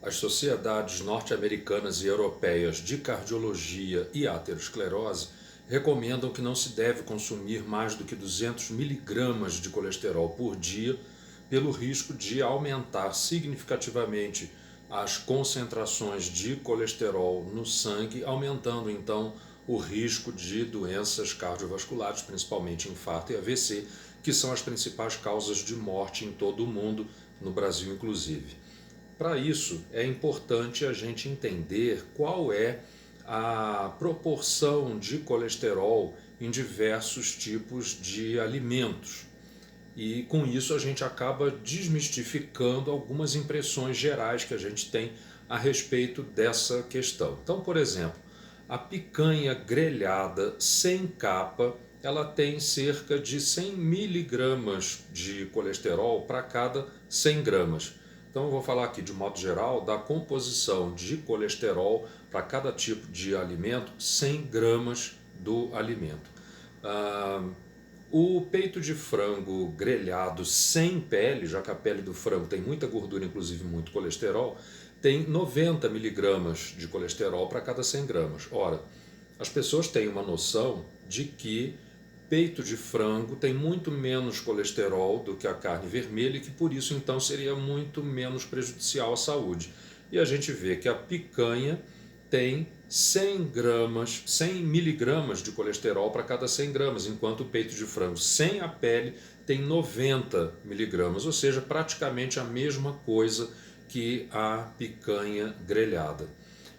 As sociedades norte-americanas e europeias de cardiologia e aterosclerose recomendam que não se deve consumir mais do que 200 miligramas de colesterol por dia, pelo risco de aumentar significativamente as concentrações de colesterol no sangue, aumentando então o risco de doenças cardiovasculares, principalmente infarto e AVC, que são as principais causas de morte em todo o mundo, no Brasil inclusive. Para isso, é importante a gente entender qual é a proporção de colesterol em diversos tipos de alimentos. E com isso a gente acaba desmistificando algumas impressões gerais que a gente tem a respeito dessa questão. Então, por exemplo, a picanha grelhada sem capa, ela tem cerca de 100 miligramas de colesterol para cada 100 gramas. Então eu vou falar aqui de modo geral da composição de colesterol para cada tipo de alimento, 100 gramas do alimento. Ah, o peito de frango grelhado sem pele, já que a pele do frango tem muita gordura, inclusive muito colesterol, tem 90 miligramas de colesterol para cada 100 gramas. Ora, as pessoas têm uma noção de que peito de frango tem muito menos colesterol do que a carne vermelha e que por isso então seria muito menos prejudicial à saúde. E a gente vê que a picanha tem 100 gramas, 100 miligramas de colesterol para cada 100 gramas, enquanto o peito de frango sem a pele tem 90 miligramas, ou seja, praticamente a mesma coisa que a picanha grelhada.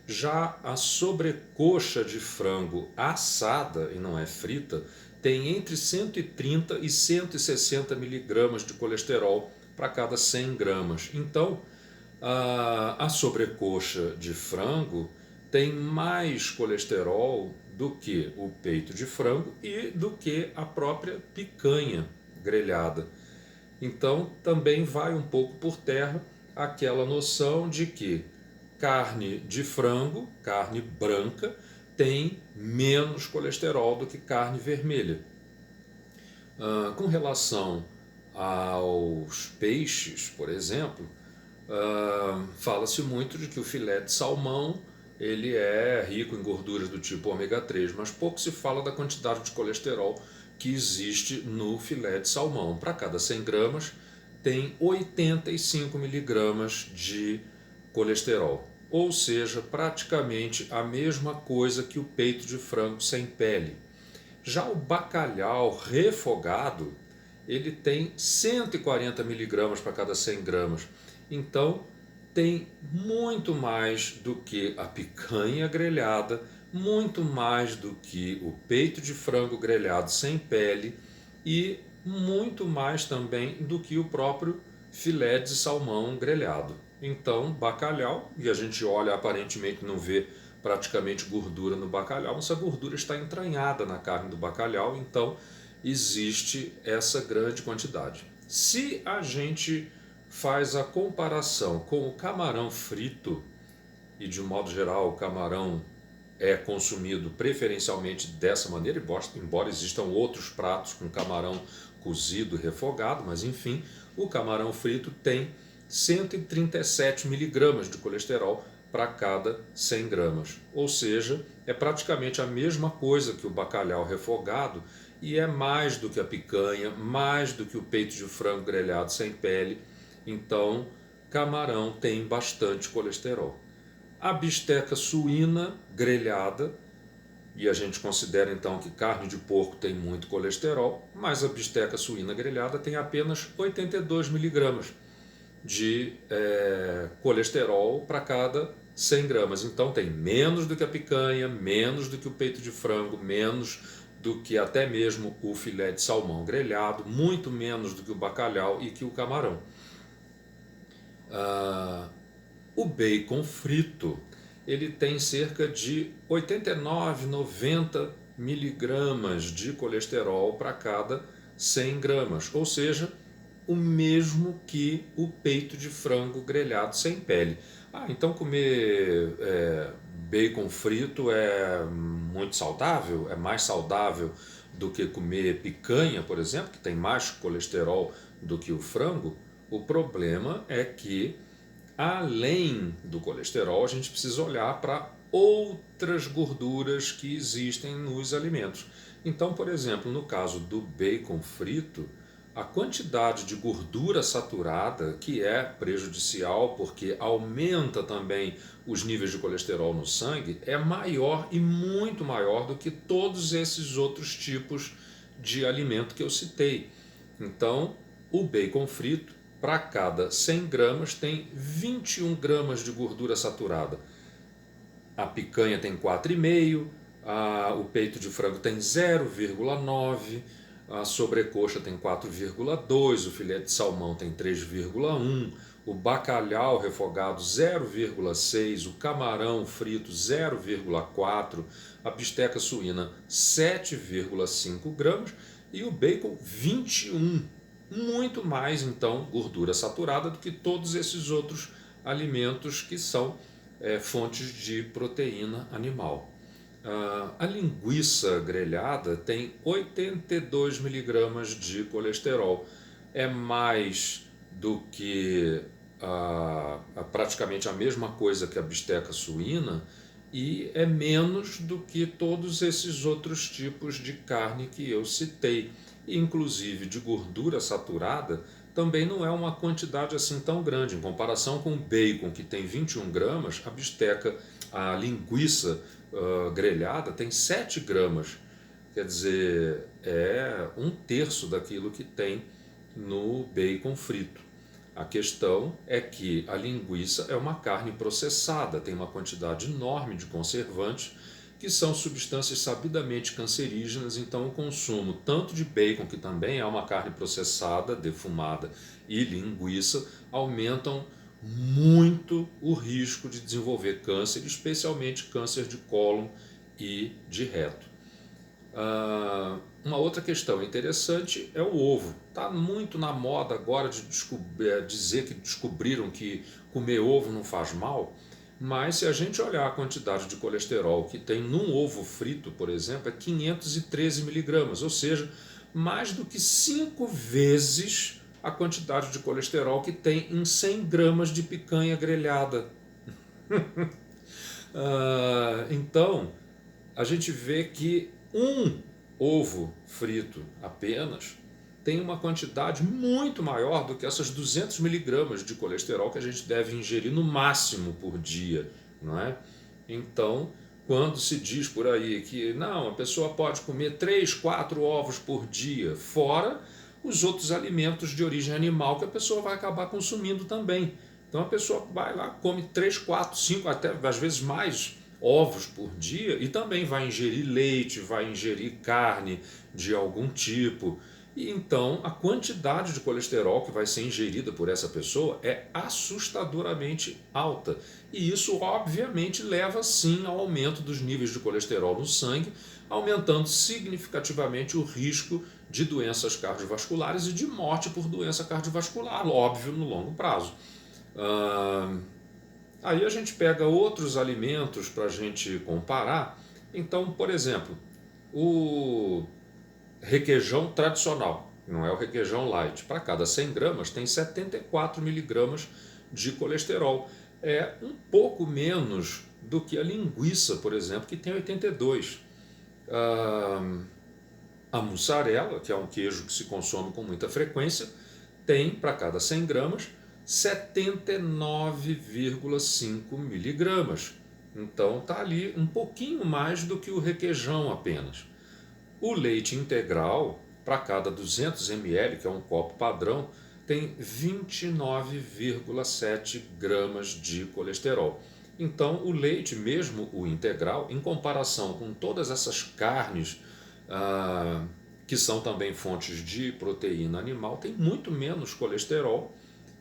Já a sobrecoxa de frango assada, e não é frita, tem entre 130 e 160 miligramas de colesterol para cada 100 gramas. Então, a sobrecoxa de frango tem mais colesterol do que o peito de frango e do que a própria picanha grelhada. Então, também vai um pouco por terra aquela noção de que carne de frango, carne branca, tem menos colesterol do que carne vermelha. Com relação aos peixes, por exemplo, fala-se muito de que o filé de salmão ele é rico em gorduras do tipo ômega 3, mas pouco se fala da quantidade de colesterol que existe no filé de salmão. Para cada 100 gramas tem 85 miligramas de colesterol, ou seja, praticamente a mesma coisa que o peito de frango sem pele. Já o bacalhau refogado, ele tem 140 miligramas para cada 100 gramas. Então, tem muito mais do que a picanha grelhada, muito mais do que o peito de frango grelhado sem pele e muito mais também do que o próprio filé de salmão grelhado. Então, bacalhau, e a gente olha aparentemente não vê praticamente gordura no bacalhau, essa gordura está entranhada na carne do bacalhau, então existe essa grande quantidade. Se a gente faz a comparação com o camarão frito, e de um modo geral o camarão é consumido preferencialmente dessa maneira, embora existam outros pratos com camarão cozido e refogado, mas enfim, o camarão frito tem 137 miligramas de colesterol para cada 100 gramas. Ou seja, é praticamente a mesma coisa que o bacalhau refogado e é mais do que a picanha, mais do que o peito de frango grelhado sem pele. Então, camarão tem bastante colesterol. A bisteca suína grelhada, e a gente considera então que carne de porco tem muito colesterol, mas a bisteca suína grelhada tem apenas 82 miligramas de colesterol para cada 100 gramas. Então tem menos do que a picanha, menos do que o peito de frango, menos do que até mesmo o filé de salmão grelhado, muito menos do que o bacalhau e que o camarão. O bacon frito ele tem cerca de 89, 90 miligramas de colesterol para cada 100 gramas, ou seja, o mesmo que o peito de frango grelhado sem pele. Então comer bacon frito é muito saudável? É mais saudável do que comer picanha, por exemplo, que tem mais colesterol do que o frango? O problema é que além do colesterol, a gente precisa olhar para outras gorduras que existem nos alimentos. Então, por exemplo, no caso do bacon frito, a quantidade de gordura saturada, que é prejudicial porque aumenta também os níveis de colesterol no sangue, é maior e muito maior do que todos esses outros tipos de alimento que eu citei. Então, o bacon frito, para cada 100 gramas, tem 21 gramas de gordura saturada. A picanha tem 4,5, o peito de frango tem 0,9, a sobrecoxa tem 4,2, o filé de salmão tem 3,1, o bacalhau refogado 0,6, o camarão frito 0,4, a bisteca suína 7,5 gramas e o bacon 21. Muito mais, então, gordura saturada do que todos esses outros alimentos que são fontes de proteína animal. A linguiça grelhada tem 82 miligramas de colesterol. É mais do que praticamente a mesma coisa que a bisteca suína e é menos do que todos esses outros tipos de carne que eu citei. Inclusive de gordura saturada, também não é uma quantidade assim tão grande. Em comparação com o bacon, que tem 21 gramas, a linguiça grelhada tem 7 gramas. Quer dizer, é um terço daquilo que tem no bacon frito. A questão é que a linguiça é uma carne processada, tem uma quantidade enorme de conservantes, que são substâncias sabidamente cancerígenas, então o consumo tanto de bacon, que também é uma carne processada, defumada, e linguiça, aumentam muito o risco de desenvolver câncer, especialmente câncer de cólon e de reto. Uma outra questão interessante é o ovo. Está muito na moda agora de dizer que descobriram que comer ovo não faz mal, mas se a gente olhar a quantidade de colesterol que tem num ovo frito, por exemplo, é 513 miligramas, ou seja, mais do que 5 vezes a quantidade de colesterol que tem em 100 gramas de picanha grelhada. Então, a gente vê que um ovo frito apenas tem uma quantidade muito maior do que essas 200 miligramas de colesterol que a gente deve ingerir no máximo por dia, não é? Então, quando se diz por aí que não, a pessoa pode comer 3, 4 ovos por dia, fora os outros alimentos de origem animal que a pessoa vai acabar consumindo também. Então a pessoa vai lá, come 3, 4, 5, até às vezes mais ovos por dia e também vai ingerir leite, vai ingerir carne de algum tipo. E então a quantidade de colesterol que vai ser ingerida por essa pessoa é assustadoramente alta. E isso obviamente leva sim ao aumento dos níveis de colesterol no sangue, aumentando significativamente o risco de doenças cardiovasculares e de morte por doença cardiovascular, óbvio, no longo prazo. Aí a gente pega outros alimentos para a gente comparar. Então, por exemplo, o requeijão tradicional, não é o requeijão light, para cada 100 gramas tem 74 miligramas de colesterol. É um pouco menos do que a linguiça, por exemplo, que tem 82. A mussarela, que é um queijo que se consome com muita frequência, tem para cada 100 gramas 79,5 miligramas. Então está ali um pouquinho mais do que o requeijão apenas. O leite integral, para cada 200 ml, que é um copo padrão, tem 29,7 gramas de colesterol. Então o leite, mesmo o integral, em comparação com todas essas carnes que são também fontes de proteína animal, tem muito menos colesterol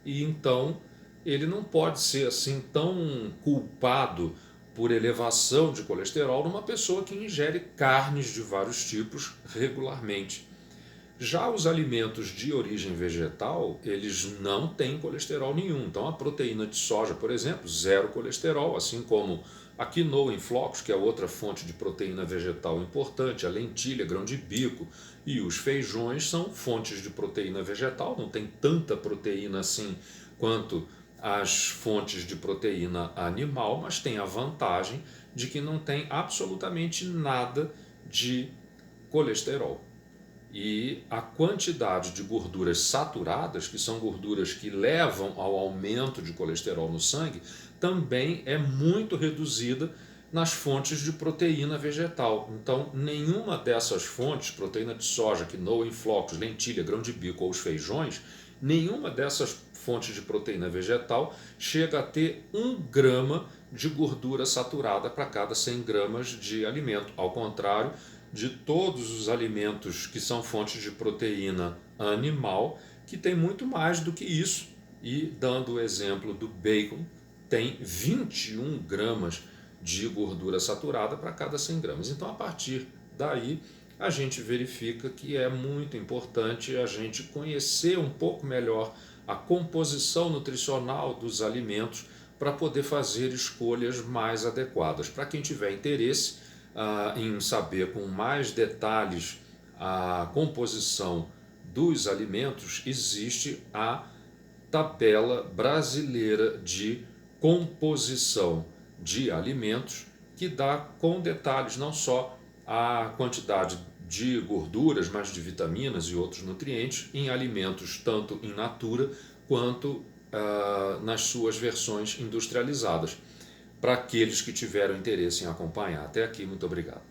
e então ele não pode ser assim tão culpado por elevação de colesterol numa pessoa que ingere carnes de vários tipos regularmente. Já os alimentos de origem vegetal, eles não têm colesterol nenhum. Então a proteína de soja, por exemplo, zero colesterol, assim como a quinoa em flocos, que é outra fonte de proteína vegetal importante, a lentilha, grão de bico e os feijões são fontes de proteína vegetal, não tem tanta proteína assim quanto as fontes de proteína animal, mas tem a vantagem de que não tem absolutamente nada de colesterol. E a quantidade de gorduras saturadas, que são gorduras que levam ao aumento de colesterol no sangue, também é muito reduzida nas fontes de proteína vegetal. Então, nenhuma dessas fontes, proteína de soja, quinoa em flocos, lentilha, grão de bico ou os feijões, nenhuma dessas fontes de proteína vegetal chega a ter 1 grama de gordura saturada para cada 100 gramas de alimento. Ao contrário de todos os alimentos que são fontes de proteína animal, que tem muito mais do que isso. E dando o exemplo do bacon, tem 21 gramas de gordura saturada para cada 100 gramas. Então, a partir daí, a gente verifica que é muito importante a gente conhecer um pouco melhor a composição nutricional dos alimentos para poder fazer escolhas mais adequadas. Para quem tiver interesse em saber com mais detalhes a composição dos alimentos, existe a tabela brasileira de composição de alimentos, que dá com detalhes não só a quantidade de gorduras, mas de vitaminas e outros nutrientes em alimentos tanto in natura quanto nas suas versões industrializadas. Para aqueles que tiveram interesse em acompanhar. Até aqui, muito obrigado.